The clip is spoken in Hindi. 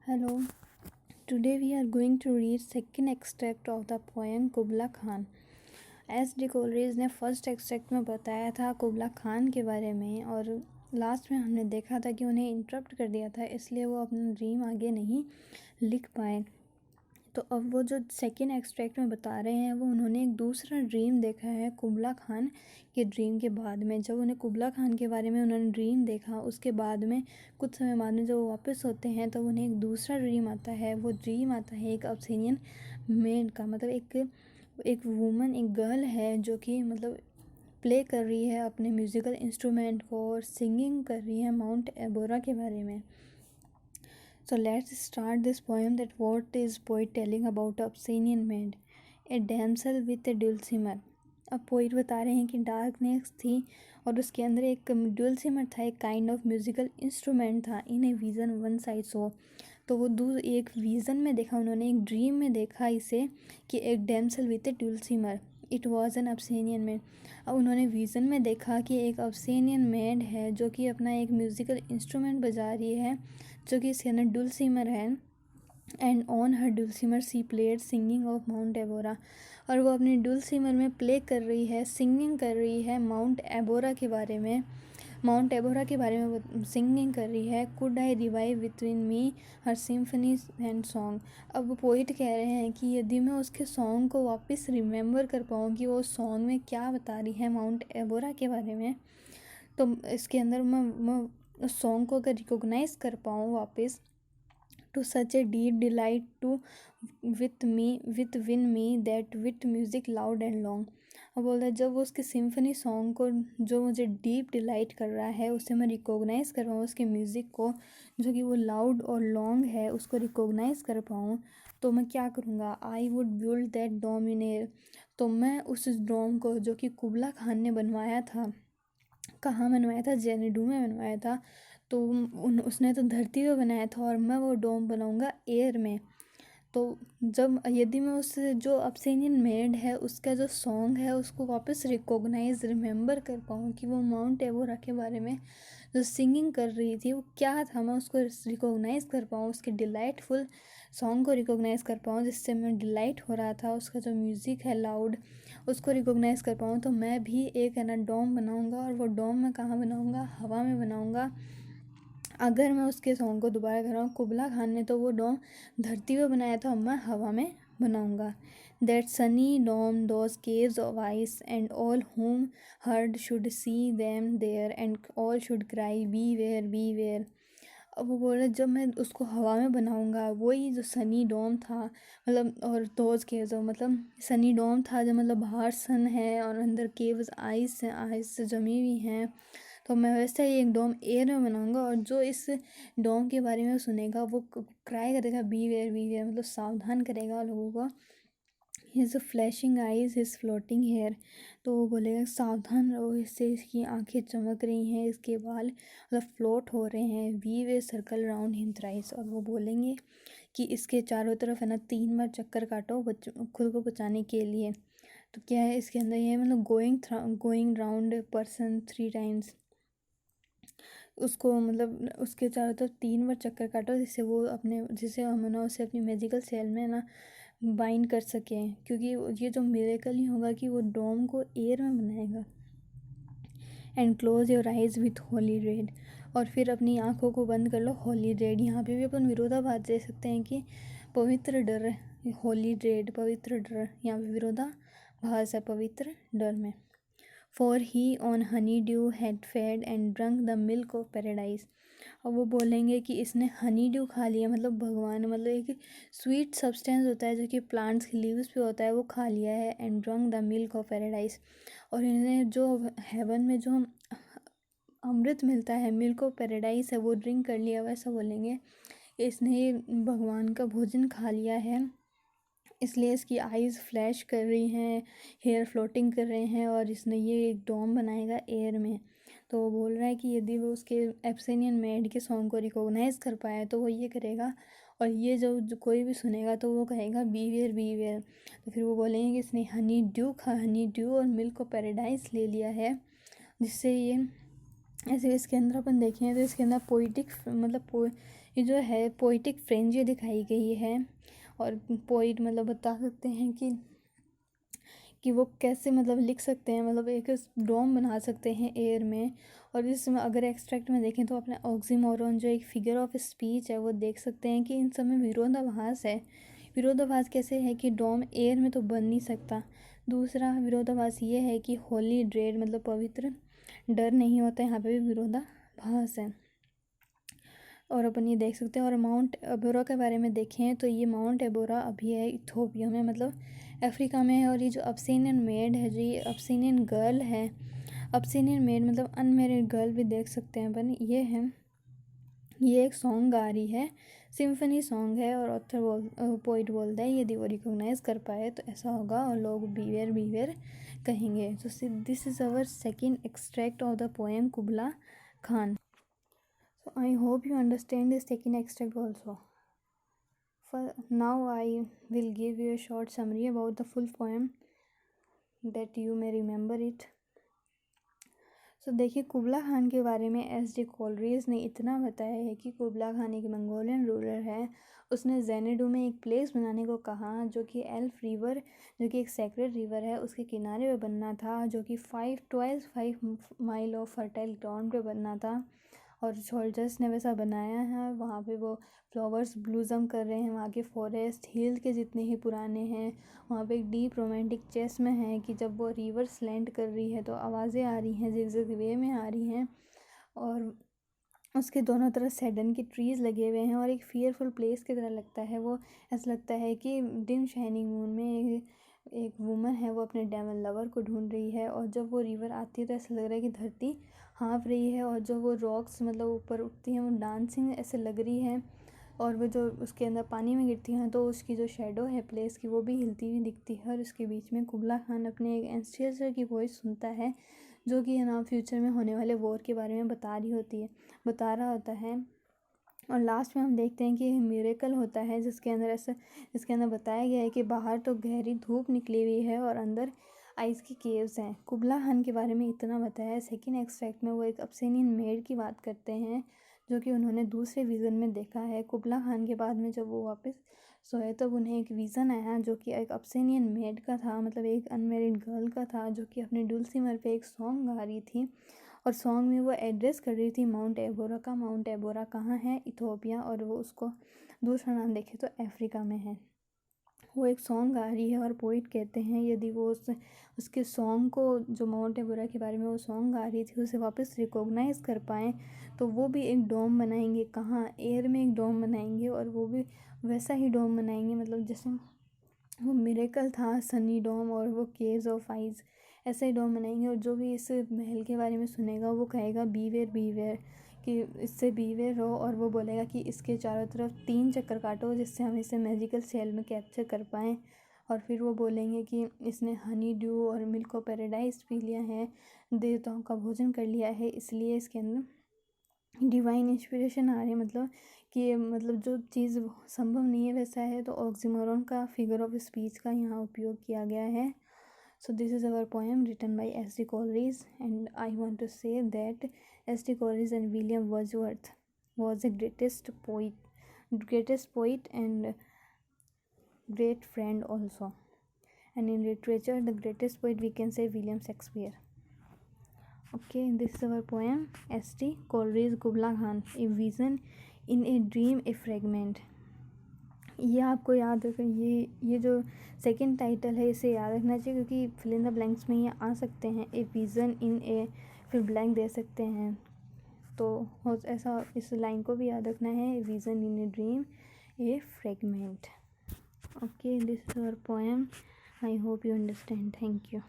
Hello, today we are going to read second extract of the poem Kubla Khan. S D Coleridge ने फर्स्ट एक्सट्रैक्ट में बताया था कुबला खान के बारे में, और लास्ट में हमने देखा था कि उन्हें इंटरप्ट कर दिया था, इसलिए वो अपना ड्रीम आगे नहीं लिख पाए। तो अब वो जो सेकेंड एक्सट्रैक्ट में बता रहे हैं वो उन्होंने एक दूसरा ड्रीम देखा है कुबला खान के ड्रीम के बाद में। जब उन्हें कुबला खान के बारे में उन्होंने ड्रीम देखा, उसके बाद में कुछ समय बाद में जब वो वापस होते हैं तो उन्हें एक दूसरा ड्रीम आता है। वो ड्रीम आता है एक अब्सिनियन मेड का, मतलब एक वुमन, एक गर्ल है जो कि मतलब प्ले कर रही है अपने म्यूज़िकल इंस्ट्रूमेंट को और सिंगिंग कर रही है माउंट एबोरा के बारे में। So let's start this poem. That what is poet telling about Abyssinian maid, a damsel with a dulcimer। अब पोइट बता रहे हैं कि डार्कनेस थी और उसके अंदर एक डुलसिमर था, एक काइंड ऑफ म्यूजिकल इंस्ट्रूमेंट था। इन ए विज़न वन साइड सो, तो वो एक विज़न में देखा उन्होंने, एक ड्रीम में देखा इसे कि एक damsel with a dulcimer, it was an Abyssinian maid. अब उन्होंने विज़न में देखा कि एक अब्सिनियन मेड है जो कि अपना एक म्यूज़िकल इंस्ट्रूमेंट बजा रही है जो कि इसके अंदर डुलसिमर है। And on her dulcimer she played singing of Mount Abora, और वो अपनी डुलसिमर में प्ले कर रही है, सिंगिंग कर रही है माउंट एबोरा के बारे में। माउंट एबोरा के बारे में वो सिंगिंग कर रही है। Could I revive with me her symphony and song. अब वो पोइट कह रहे हैं कि यदि मैं उसके सॉन्ग को वापस रिमेंबर कर पाऊँ कि वो सॉन्ग में क्या बता रही है माउंट एबोरा के बारे में, तो इसके अंदर मैं उस सॉन्ग को अगर रिकॉग्नाइज़ कर पाऊँ वापस, to such a deep delight to with win me that with music loud and long. अब बोल रहा है जब वो उसके सिम्फनी सॉन्ग को जो मुझे डीप डिलाइट कर रहा है उसे मैं रिकॉग्नाइज़ कर पाऊँ, उसके म्यूज़िक को जो कि वो लाउड और लॉन्ग है उसको रिकॉग्नाइज़ कर पाऊँ, तो मैं क्या करूँगा। I would build that dome in air, तो मैं उस डोम को जो कि कुबला खान ने बनवाया था, कहाँ बनवाया था, जेनेडू में बनवाया था, तो उसने तो धरती पे बनाया था और मैं वो डोम बनाऊंगा एयर में। तो जब यदि मैं उस जो अब्सिनियन मेड है उसका जो सॉन्ग है उसको वापस रिकॉग्नाइज रिमेंबर कर पाऊँ कि वो माउंट एबोरा के बारे में जो सिंगिंग कर रही थी वो क्या था, मैं उसको रिकॉग्नाइज़ कर पाऊँ, उसके डिलाइटफुल सॉन्ग को रिकॉग्नाइज़ कर पाऊँ जिससे मैं डिलाइट हो रहा था, उसका जो म्यूज़िक है लाउड उसको रिकॉग्नाइज़ कर पाऊँ, तो मैं भी एक है ना डोम बनाऊँगा। और वो डोम मैं कहाँ बनाऊँगा, हवा में बनाऊँगा। अगर मैं उसके सॉन्ग को दोबारा कर रहा हूँ, कुबला खान ने तो वो डोम धरती पे बनाया था, मैं हवा में बनाऊँगा। That sunny dome those caves of ice and all who heard should see them there and all should cry beware. अब वो बोल रहे जब मैं उसको हवा में बनाऊँगा, वही जो सनी डोम था, मतलब और दोज केव्स मतलब सनी डोम था जो मतलब बाहर सन है और अंदर केव्स आइस से जमी हुई हैं, तो मैं वैसे ही एक डोम एयर में बनाऊंगा। और जो इस डोम के बारे में सुनेगा वो क्राई करेगा बी वेयर, मतलब सावधान करेगा लोगों को। His flashing eyes his floating hair, तो वो बोलेगा सावधान रहो, इससे इसकी आंखें चमक रही हैं, इसके बाल मतलब फ्लोट हो रहे हैं। Weave a circle round him thrice, और वो बोलेंगे कि इसके चारों तरफ है ना 3 बार चक्कर काटो खुद को बचाने के लिए। तो क्या है इसके अंदर ये मतलब गोइंग राउंड पर्सन 3 टाइम्स, उसको मतलब उसके चारों तरफ 3 बार चक्कर काटो जिससे हम ना उसे अपनी मैजिकल सेल में ना बाइंड कर सकें, क्योंकि ये जो मिरेकल ही होगा कि वो डोम को एयर में बनाएगा। And close your eyes with Holi red, और फिर अपनी आंखों को बंद कर लो होली रेड। यहाँ पे भी अपन विरोधाभास दे सकते हैं कि पवित्र डर, होली रेड पवित्र डर, यहाँ पे विरोधाभास है पवित्र डर में। For he on honey dew had fed and drunk the milk of paradise, और वो बोलेंगे कि इसने हनी ड्यू खा लिया, मतलब भगवान, मतलब एक स्वीट सब्सटेंस होता है जो कि प्लांट्स के लीव्स पे होता है, वो खा लिया है। And drunk the milk of paradise, और इन्हें जो हेवन में जो अमृत मिलता है, मिल्क ऑफ पैराडाइज है, वो ड्रिंक कर लिया, वैसा बोलेंगे। इसने भगवान का भोजन खा लिया है, इसलिए इसकी आइज़ फ्लैश कर रही हैं, हेयर फ्लोटिंग कर रहे हैं, और इसने ये एक डोम बनाएगा एयर में। तो वो बोल रहा है कि यदि वो उसके एब्सिनियन मेड के सॉन्ग को रिकॉग्नाइज़ कर पाए तो वो ये करेगा, और ये जो कोई भी सुनेगा तो वो कहेगा बी वेयर। तो फिर वो बोलेंगे कि इसने हनी ड्यू और मिल्क ऑफ पैराडाइज ले लिया है, जिससे ये ऐसे इसके अंदर अपन देखें तो इसके अंदर पोइटिक मतलब ये जो है पोइटिक फ्रेंच ये दिखाई गई है। और पोइट मतलब बता सकते हैं कि वो कैसे मतलब लिख सकते हैं, मतलब एक डोम बना सकते हैं एयर में। और इसमें अगर एक्सट्रैक्ट में देखें तो अपने ऑक्सीमोरॉन जो एक फिगर ऑफ स्पीच है वो देख सकते हैं कि इन सब में विरोधाभास है। विरोधाभास कैसे है कि डोम एयर में तो बन नहीं सकता। दूसरा विरोधाभास ये है कि होली ड्रेड मतलब पवित्र डर नहीं होता, यहाँ पे भी विरोधाभास है। और अपन ये देख सकते हैं। और माउंट एबोरा के बारे में देखें तो ये माउंट एबोरा अभी है इथोपिया में, मतलब अफ्रीका में है। और ये जो अब्सिनियन मेड है, जो ये अब्सिनियन गर्ल है, अब्सिनियन मेड मतलब अनमेरिड गर्ल भी देख सकते हैं अपन, ये है। ये एक सॉन्ग गा रही है, सिम्फनी सॉन्ग है। और ऑथर पोइट बोलता है यदि वो रिकॉग्नाइज कर पाए तो ऐसा होगा और लोग बीवेयर बीवेयर कहेंगे। तो this is our second extract of the poem कुबला Khan. So I hope you understand this second extract also. For now I will give you a short summary about the full poem that you may remember it. So देखिए कुबला खान के बारे में एस डी कोलरिज ने इतना बताया है कि कुबला खान एक मंगोलियन रूलर है। उसने जेनेडू में एक प्लेस बनाने को कहा जो कि एल्फ रिवर, जो कि एक सेक्रेड रिवर है, उसके किनारे पे बनना था, जो कि 5 माइल ऑफ फर्टाइल ग्राउंड पे बनना था। और सोल्जर्स ने वैसा बनाया है। वहाँ पे वो फ्लावर्स ब्लूज़म कर रहे हैं, वहाँ के फॉरेस्ट हिल के जितने ही पुराने हैं। वहाँ पे एक डीप रोमांटिक चेस में है कि जब वो रिवर स्लैंट कर रही है तो आवाज़ें आ रही हैं, जिगजैग वे में आ रही हैं। और उसके दोनों तरफ सेडन के ट्रीज़ लगे हुए हैं और एक फियरफुल प्लेस की तरह लगता है वो। ऐसा लगता है कि डिम शाइनिंग मून में एक वुमन है, वो अपने डेमन लवर को ढूंढ रही है। और जब वो रिवर आती है तो ऐसा लग रहा है कि धरती हाँफ रही है। और जो वो रॉक्स मतलब ऊपर उठती हैं वो डांसिंग ऐसे लग रही है। और वो जो उसके अंदर पानी में गिरती हैं तो उसकी जो शेडो है प्लेस की वो भी हिलती हुई दिखती है। और उसके बीच में कुबला खान अपने एक एंसेस्टर की वॉइस सुनता है जो कि है ना फ्यूचर में होने वाले वॉर के बारे में बता रहा होता है। और लास्ट में हम देखते हैं कि मिरेकल होता है जिसके अंदर बताया गया है कि बाहर तो गहरी धूप निकली हुई है और अंदर आइस की केव्स हैं। कुबला खान के बारे में इतना बताया है। सेकेंड एक्सट्रैक्ट में वो एक अब्सिनियन मेड की बात करते हैं जो कि उन्होंने दूसरे विज़न में देखा है। कुबला खान के बाद में जब वो वापस सोए तब उन्हें एक विज़न आया जो कि एक अब्सिनियन मेड का था, मतलब एक अनमेरिड गर्ल का था, जो कि अपने डुलसीमर पे एक सॉन्ग गा रही थी। और सॉन्ग में वो एड्रेस कर रही थी माउंट एबोरा का। माउंट एबोरा कहाँ है? इथोपिया। और वो उसको दूसरा नाम देखे तो अफ्रीका में है। वो एक सॉन्ग गा रही है और पोइट कहते हैं यदि वो उसके सॉन्ग को, जो माउंट एबोरा के बारे में वो सॉन्ग गा रही थी, उसे वापस रिकॉग्नाइज कर पाएँ तो वो भी एक डोम बनाएंगे। कहाँ? एयर में एक डोम बनाएंगे। और वो भी वैसा ही डोम बनाएंगे, मतलब जैसे वो मिरेकल था सनी डोम और वो केव्स ऑफ आइज, ऐसे ही डोम बनाएंगे। और जो भी इस महल के बारे में सुनेगा वो कहेगा बीवेयर बीवेयर, कि इससे बीवेयर रहो। और वो बोलेगा कि इसके चारों तरफ 3 चक्कर काटो जिससे हम इसे मैजिकल सेल में कैप्चर कर पाएँ। और फिर वो बोलेंगे कि इसने हनी ड्यू और मिल्क ऑफ पैराडाइज पी लिया है, देवताओं का भोजन कर लिया है, इसलिए इसके अंदर डिवाइन इंस्पिरेशन आ रही है। मतलब कि मतलब जो चीज़ संभव नहीं है वैसा है। तो ऑक्सीमोरॉन का फिगर ऑफ स्पीच का यहाँ उपयोग किया गया है। So this is our poem written by S.D. Coleridge, and I want to say that S.D. Coleridge and William Wordsworth was the greatest poet and great friend also. And in literature, the greatest poet we can say William Shakespeare. Okay, this is our poem S.D. Coleridge Kubla Khan, a vision in a dream, a fragment. ये आपको याद रखें, ये जो सेकंड टाइटल है इसे याद रखना चाहिए क्योंकि फिल इन द ब्लैंक्स में ये आ सकते हैं। ए विज़न इन ए, फिर ब्लैंक दे सकते हैं। तो ऐसा इस लाइन को भी याद रखना है, a vision in a dream a fragment. Okay, this is our poem. I hope you understand. Thank you.